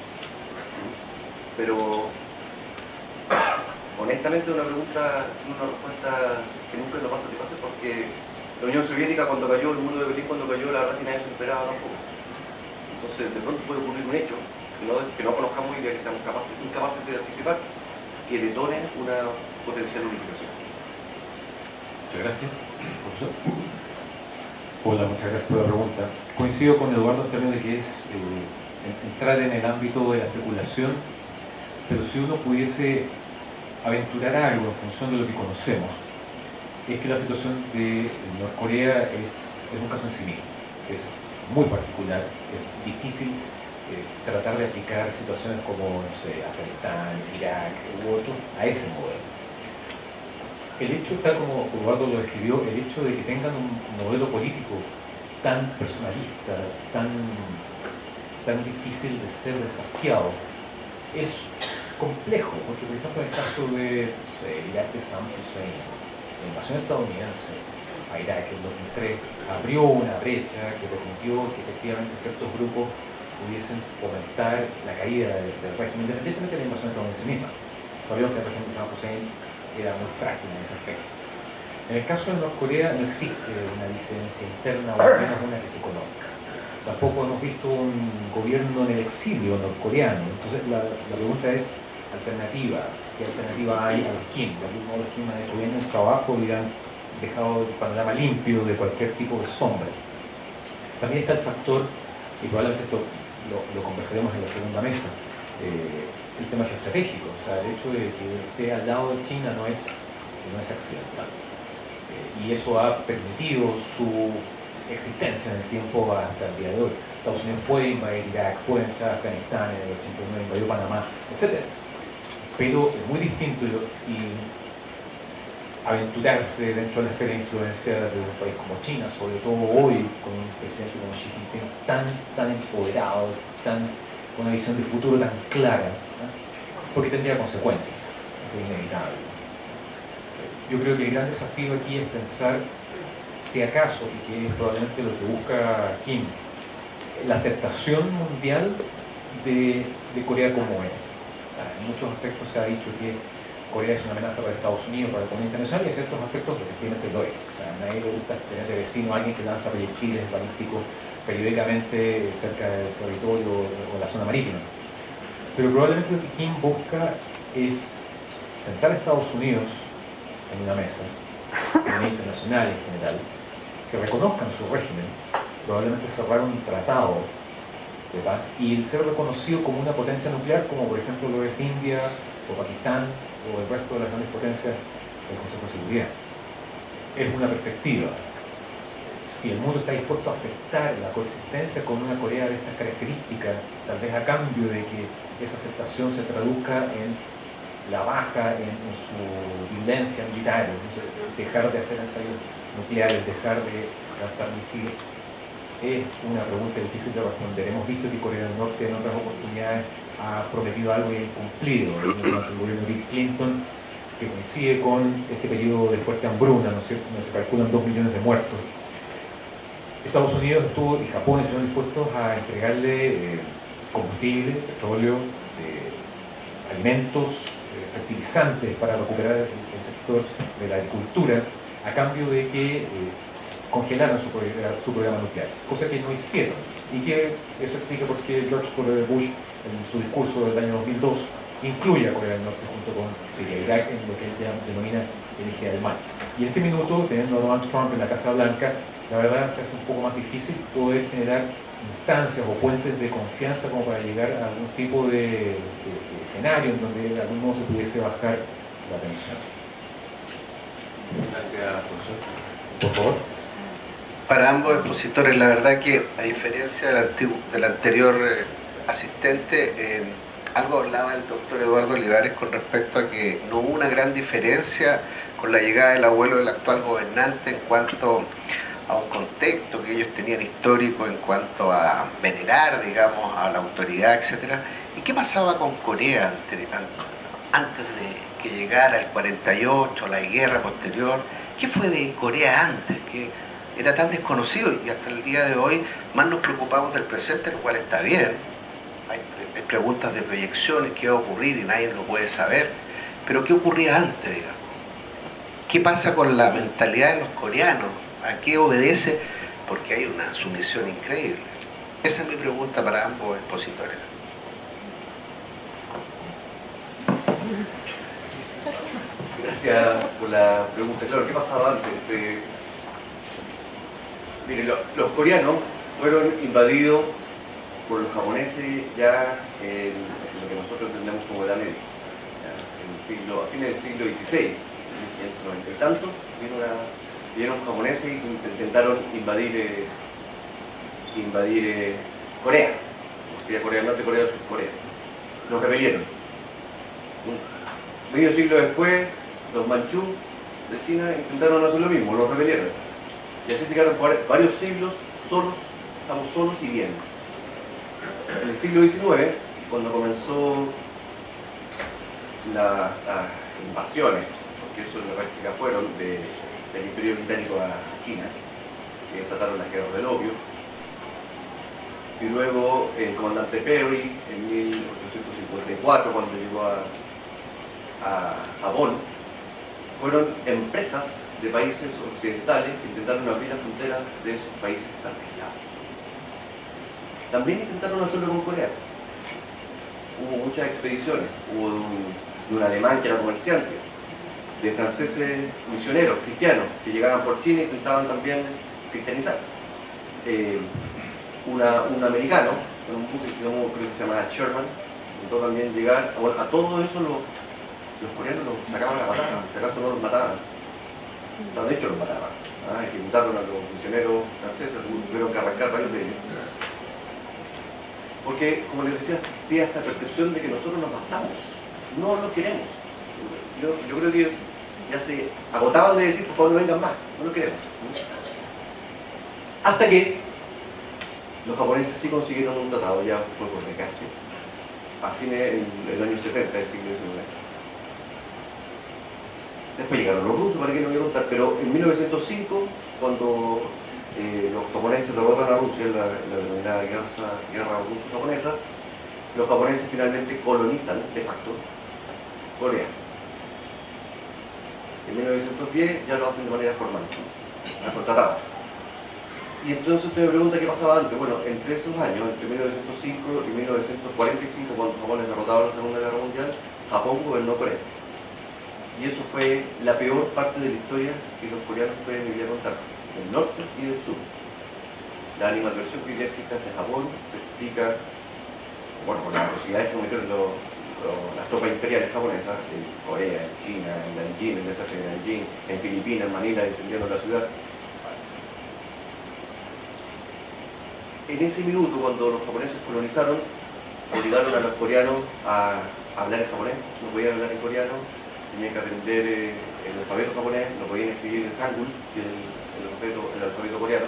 Pero, honestamente, una pregunta sin una respuesta que nunca nos va a satisfacer, porque la Unión Soviética cuando cayó, el muro de Berlín cuando cayó, la verdad que nadie se lo esperaba tampoco. Entonces, de pronto puede ocurrir un hecho que no conozcamos y que seamos incapaces de anticipar, que detone una potencial unificación. Muchas gracias. Hola, muchas gracias por la pregunta. Coincido con Eduardo en términos de que es entrar en el ámbito de la especulación, pero si uno pudiese aventurar algo en función de lo que conocemos, es que la situación de Norcorea es un caso en sí mismo, es muy particular, es difícil tratar de aplicar situaciones como, no sé, Afganistán, Irak u otros a ese modelo. El hecho, tal como Eduardo lo describió, el hecho de que tengan un modelo político tan personalista, tan difícil de ser desafiado, es complejo, porque por ejemplo en el caso de, no sé, Irak de Saddam Hussein, la invasión estadounidense a Irak en 2003 abrió una brecha que permitió que efectivamente ciertos grupos pudiesen fomentar la caída del régimen, independientemente de la invasión estadounidense misma. Sabíamos que el régimen de Saddam Hussein era muy frágil en ese aspecto. En el caso de Norcorea no existe una disidencia interna, o al menos una que se conozca. Tampoco hemos visto un gobierno en el exilio norcoreano. Entonces la pregunta es, alternativa, ¿qué alternativa hay a los Kim? De algún modo los Kim han hecho bien el trabajo y han dejado el panorama limpio de cualquier tipo de sombra. También está el factor, y probablemente esto lo conversaremos en la segunda mesa, el tema geoestratégico, o sea, el hecho de que esté al lado de China no es accidental. Y eso ha permitido su existencia en el tiempo hasta el día de hoy. Estados Unidos puede invadir Irak, puede entrar a Afganistán, en el 89 invadió Panamá, etc. Pero es muy distinto y aventurarse dentro de la esfera de influencia de un país como China, sobre todo hoy con un presidente como Xi Jinping tan empoderado, con una visión de futuro tan clara, ¿no? Porque tendría consecuencias, es inevitable. Yo creo que el gran desafío aquí es pensar si acaso, y que es probablemente lo que busca Kim, la aceptación mundial de Corea como es. O sea, en muchos aspectos se ha dicho que Corea es una amenaza para Estados Unidos, para la comunidad internacional, y en ciertos aspectos efectivamente lo es. O sea, a nadie le gusta tener de vecino a alguien que lanza proyectiles balísticos periódicamente cerca del territorio o la zona marítima. Pero probablemente lo que Kim busca es sentar a Estados Unidos en una mesa, comunidad internacional en general, que reconozcan su régimen, probablemente cerrar un tratado de paz y el ser reconocido como una potencia nuclear, como por ejemplo lo es India o Pakistán o el resto de las grandes potencias del Consejo de Seguridad. Es una perspectiva. Si el mundo está dispuesto a aceptar la coexistencia con una Corea de estas características, tal vez a cambio de que esa aceptación se traduzca en la baja en su violencia militar, dejar de hacer ensayos nucleares, dejar de lanzar misiles, es una pregunta difícil de responder. Hemos visto que Corea del Norte en otras oportunidades ha prometido algo y ha incumplido. Durante el gobierno de Bill Clinton, que coincide con este periodo de fuerte hambruna, ¿no es cierto?, donde se calculan 2 millones de muertos. Estados Unidos y Japón estuvieron dispuestos a entregarle combustible, petróleo, alimentos, fertilizantes para recuperar el sector de la agricultura, a cambio de que congelaran su programa nuclear, cosa que no hicieron, y que eso explica por qué George W. Bush en su discurso del año 2002 incluye a Corea del Norte junto con Siria e Irak en lo que él denomina el eje del mal. Y en este minuto, teniendo a Donald Trump en la Casa Blanca, la verdad se hace un poco más difícil poder generar instancias o puentes de confianza como para llegar a algún tipo de escenario en donde de algún modo se pudiese bajar la tensión. Gracias, profesor. Por favor. Para ambos expositores, la verdad que a diferencia del anterior asistente, algo hablaba el doctor Eduardo Olivares con respecto a que no hubo una gran diferencia con la llegada del abuelo del actual gobernante en cuanto a un contexto que ellos tenían histórico en cuanto a venerar, digamos, a la autoridad, etc. ¿Y qué pasaba con Corea antes de que llegara el 48, la guerra posterior? ¿Qué fue de Corea antes? Que era tan desconocido y hasta el día de hoy más nos preocupamos del presente, lo cual está bien. Hay preguntas de proyecciones, qué va a ocurrir y nadie lo puede saber. Pero ¿qué ocurría antes, digamos? ¿Qué pasa con la mentalidad de los coreanos? ¿A qué obedece? Porque hay una sumisión increíble. Esa es mi pregunta para ambos expositores. Gracias por la pregunta. Claro, ¿qué pasaba antes? Mire, los coreanos fueron invadidos por los japoneses ya en lo que nosotros entendemos como Edad Media, a fines del siglo XVI. 1590 y tanto, vinieron japoneses y intentaron invadir Corea, o sea, Corea del Norte, Corea del Sur, Corea. Los repelieron. Medio siglo después, los manchú de China intentaron hacer lo mismo, los repelieron. Y así se quedaron varios siglos solos, estamos solos y bien. En el siglo XIX, cuando comenzó las invasiones, porque eso en la práctica fueron del Imperio Británico a China, que desataron las guerras del opio, y luego el comandante Perry en 1854, cuando llegó a Japón, fueron empresas de países occidentales que intentaron abrir las fronteras de esos países tan aislados. También intentaron hacerlo con Corea. Hubo muchas expediciones, hubo de un alemán que era comerciante, de franceses misioneros cristianos que llegaban por China e intentaban también cristianizar. Un americano, con un buque creo que se llama Sherman, intentó también llegar. A todo eso los coreanos los sacaban a patada, si acaso no los mataban. No, de hecho los mataban. Ejecutaron a los misioneros franceses, tuvieron que arrancar varios de ellos. Porque, como les decía, existía esta percepción de que nosotros nos bastamos, no lo queremos. Yo creo que ya se agotaban de decir, por favor no vengan más, no lo queremos. Hasta que los japoneses sí consiguieron un tratado, ya fue por desgaste, a fines del año 70 del siglo XIX. Después llegaron los rusos, para que no voy a contar, pero en 1905, cuando los japoneses derrotan a Rusia en la denominada guerra ruso-japonesa, los japoneses finalmente colonizan, de facto, Corea. En 1910 ya lo hacen de manera formal, con tratado. Y entonces usted me pregunta qué pasaba antes. Bueno, entre esos años, entre 1905 y 1945, cuando Japón es derrotado en la Segunda Guerra Mundial, Japón gobernó Corea. Y eso fue la peor parte de la historia que los coreanos pueden vivir a contar, del norte y del sur. La animadversión que hoy día existe hacia Japón se explica, bueno, por las atrocidades que cometieron las tropas imperiales japonesas en Corea, en China, en Nanjing, en el desastre de Nanjing, en Filipinas, en Manila, incendiando la ciudad. En ese minuto, cuando los japoneses colonizaron, obligaron a los coreanos a hablar en japonés, no podían hablar en coreano, tenían que aprender el alfabeto japonés, no podían escribir el hangul, que es el alfabeto coreano.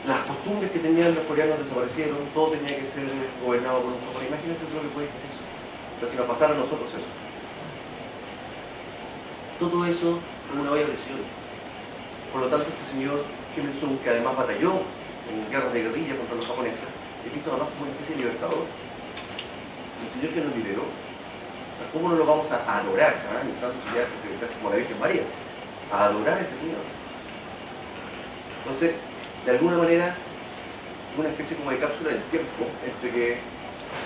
Las costumbres que tenían los coreanos desaparecieron, todo tenía que ser gobernado por un japonés. Imagínense lo que puede ser eso. O sea, si nos pasara a nosotros eso. Todo eso es una olla de presión. Por lo tanto, este señor Kim Il-sung, que además batalló en guerras de guerrilla contra los japoneses, es visto además como una especie de libertador. El señor que nos liberó. ¿Cómo no lo vamos a adorar? El santo ya se casi como la Virgen María. A adorar a este señor. Entonces, de alguna manera, una especie como de cápsula del tiempo, entre que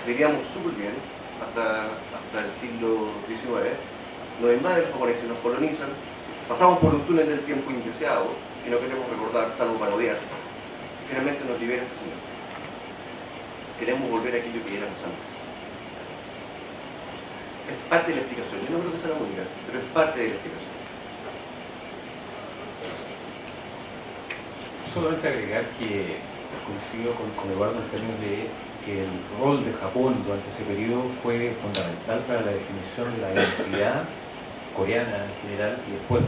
vivíamos súper bien hasta el siglo XIX, nos invaden los japoneses, nos colonizan, pasamos por un túnel del tiempo indeseado que no queremos recordar, salvo para odiar, y finalmente nos libera este señor. Queremos volver a aquello que éramos antes. Es parte de la explicación. Yo no creo que sea la única, pero es parte de la explicación. Solamente agregar que coincido con Eduardo en términos de que el rol de Japón durante ese periodo fue fundamental para la definición de la identidad coreana en general y después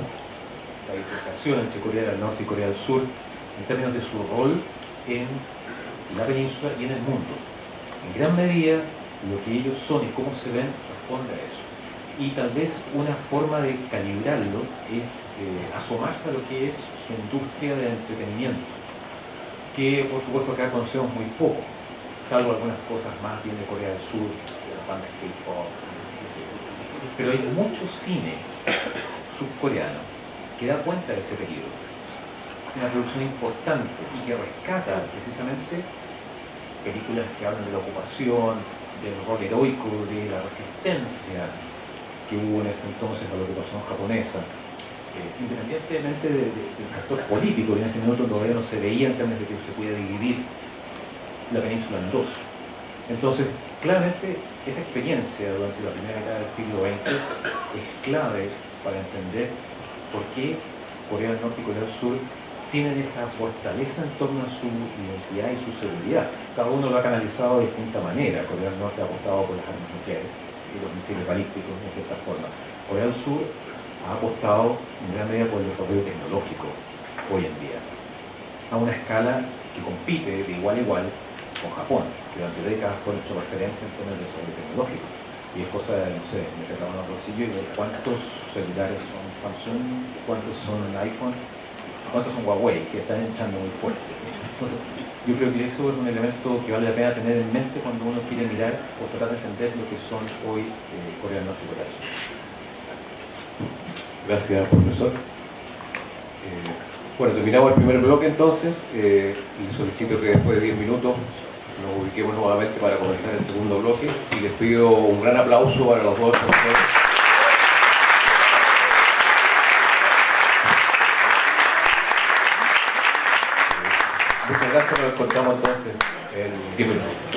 la bifurcación entre Corea del Norte y Corea del Sur en términos de su rol en la península y en el mundo. En gran medida, lo que ellos son y cómo se ven responde a eso. Y tal vez una forma de calibrarlo es asomarse a lo que es su industria de entretenimiento, que por supuesto acá conocemos muy poco, salvo algunas cosas más bien de Corea del Sur, de las bandas K-pop, pero hay mucho cine subcoreano que da cuenta de ese periodo. Una producción importante y que rescata precisamente películas que hablan de la ocupación, del rol heroico, de la resistencia que hubo en ese entonces a la ocupación japonesa, independientemente del factor político, que en ese minuto todavía no se veía en términos de que se pudiera dividir la península en dos. Entonces, claramente, esa experiencia durante la primera mitad del siglo XX es clave para entender por qué Corea del Norte y Corea del Sur tienen esa fortaleza en torno a su identidad y su seguridad. Cada uno lo ha canalizado de distinta manera. Corea del Norte ha apostado por las armas nucleares y los misiles balísticos, de cierta forma. Corea del Sur ha apostado en gran medida por el desarrollo tecnológico hoy en día, a una escala que compite de igual a igual con Japón, que durante décadas fue nuestro referente en torno al desarrollo tecnológico. Y es cosa de, no sé, meter la mano al bolsillo y ver cuántos celulares son Samsung, cuántos son iPhone, cuántos son Huawei, que están echando muy fuerte. Entonces, yo creo que eso es un elemento que vale la pena tener en mente cuando uno quiere mirar o tratar de entender lo que son hoy Corea del Norte y Corea del Sur. Gracias, profesor. Bueno, terminamos el primer bloque entonces. Y solicito que después de 10 minutos nos ubiquemos nuevamente para comenzar el segundo bloque. Y les pido un gran aplauso para los dos profesores. Muchas gracias, nos encontramos entonces en 10 minutos.